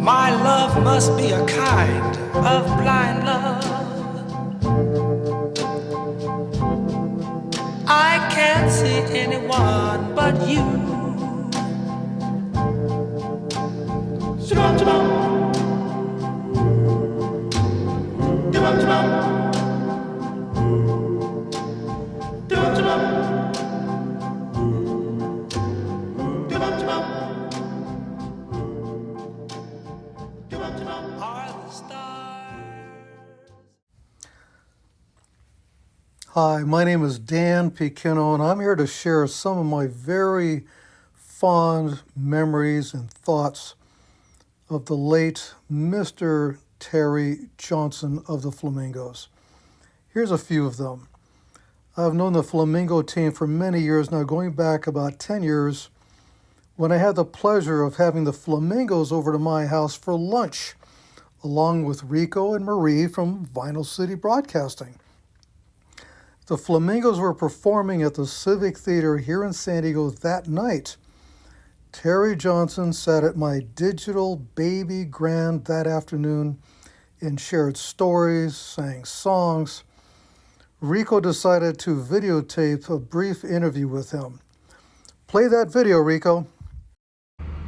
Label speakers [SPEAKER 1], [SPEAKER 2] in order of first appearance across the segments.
[SPEAKER 1] My love must be a kind of blind love. I can't see anyone but you. Shabam, shabam. Shabam, shabam. Shabam, shabam. Shabam, shabam. Shabam, shabam. Are the stars.
[SPEAKER 2] Hi, my name is Dan Piquino, and I'm here to share some of my very fond memories and thoughts of the late Mr. Terry Johnson of the Flamingos. Here's a few of them. I've known the Flamingo team for many years now, going back about 10 years, when I had the pleasure of having the Flamingos over to my house for lunch, along with Rico and Marie from Vinyl City Broadcasting. The Flamingos were performing at the Civic Theater here in San Diego that night. Terry Johnson sat at my digital baby grand that afternoon and shared stories, sang songs. Rico decided to videotape a brief interview with him. Play that video, Rico.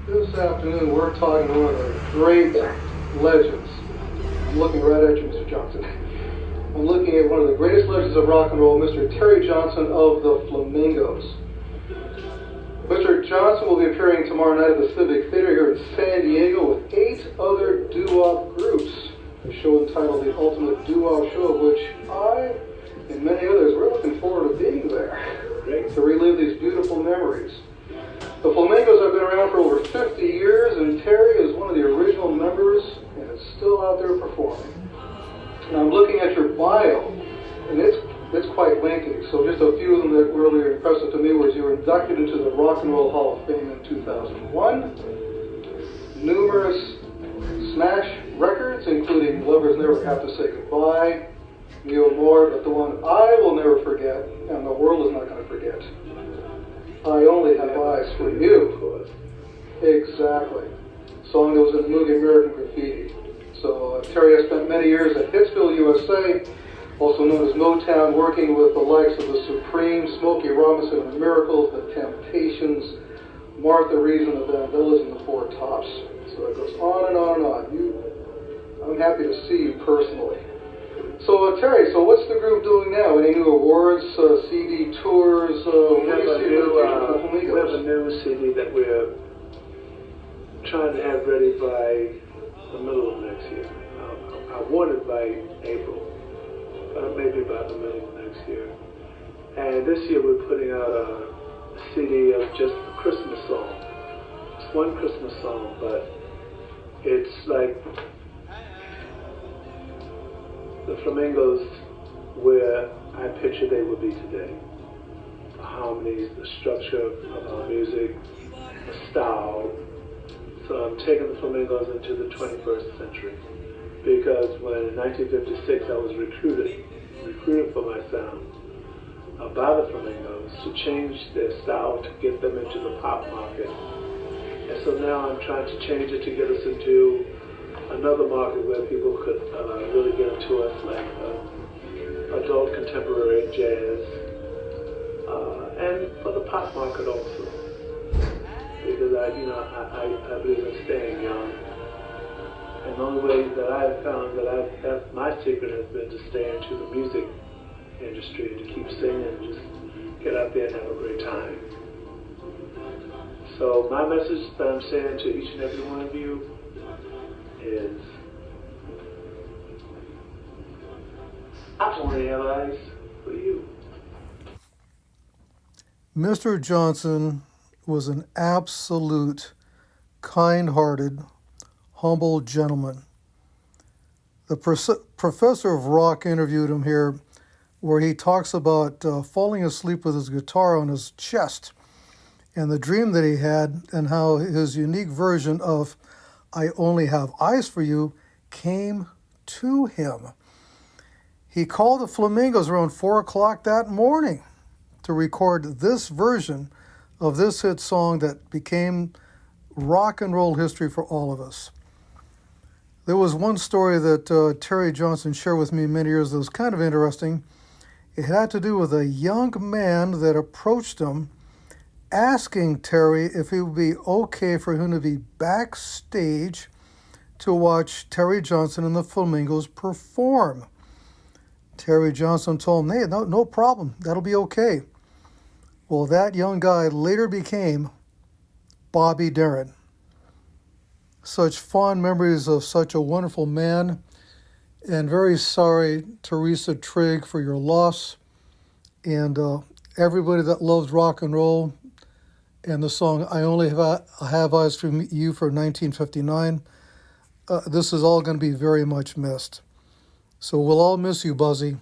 [SPEAKER 2] This afternoon, we're talking to one of the great legends. I'm looking right at you, Mr. Johnson. I'm looking at one of the greatest legends of rock and roll, Mr. Terry Johnson of the Flamingos. Mr. Johnson will be appearing tomorrow night at the Civic Theater here in San Diego with 8 other doo-wop groups. A show entitled The Ultimate Doo-Wop Show, of which I and many others, we're looking forward to being there to relive these beautiful memories. The Flamingos have been around for over 50 years, and Terry is one of the original members and is still out there performing. And I'm looking at your bio, and it's quite lengthy. So just a few of them that were really impressive to me was you were inducted into the Rock and Roll Hall of Fame in 2001. Numerous smash records, including Lovers Never Have to Say Goodbye, Neil Moore, but the one I will never forget, and the world is not going to forget, I Only Have Eyes for You. Exactly. Song that was in the movie American Graffiti. So Terry has spent many years at Hitsville, USA, also known as Motown, working with the likes of the Supreme, Smokey Robinson and the Miracles, the Temptations, Martha Reeves and the Vandellas, and the Four Tops. So it goes on and on and on. I'm happy to see you personally. So Terry, so what's the group doing now? Any new awards, CD tours?
[SPEAKER 3] We have a new CD that we're trying to have ready by the middle of next year. I want it by April, maybe by the middle of next year. And this year we're putting out a CD of just a Christmas song. It's one Christmas song, but it's like the Flamingos where I picture they would be today. The harmonies, the structure of our music, the style. So I'm taking the Flamingos into the 21st century. Because when in 1956 I was recruited for my sound by the Flamingos to change their style to get them into the pop market. And so now I'm trying to change it to get us into another market where people could really get into us, like adult contemporary jazz, and for the pop market also. Because I believe in staying young. And the only way that I have found that my secret has been to stay into the music industry, to keep singing and just get out there and have a great time. So my message that I'm saying to each and every one of you is, I only have eyes for you.
[SPEAKER 2] Mr. Johnson was an absolute kind-hearted, humble gentleman. The professor of rock interviewed him here, where he talks about falling asleep with his guitar on his chest and the dream that he had, and how his unique version of I Only Have Eyes for You came to him. He called the Flamingos around 4 o'clock that morning to record this version of this hit song that became rock and roll history for all of us. There was one story that Terry Johnson shared with me many years that was kind of interesting. It had to do with a young man that approached him asking Terry if it would be okay for him to be backstage to watch Terry Johnson and the Flamingos perform. Terry Johnson told him, hey, no problem, that'll be okay. Well, that young guy later became Bobby Darin. Such fond memories of such a wonderful man, and very sorry, Teresa Trigg, for your loss. And everybody that loves rock and roll, and the song I Only Have Eyes for You for 1959, this is all going to be very much missed. So we'll all miss you, Buzzy.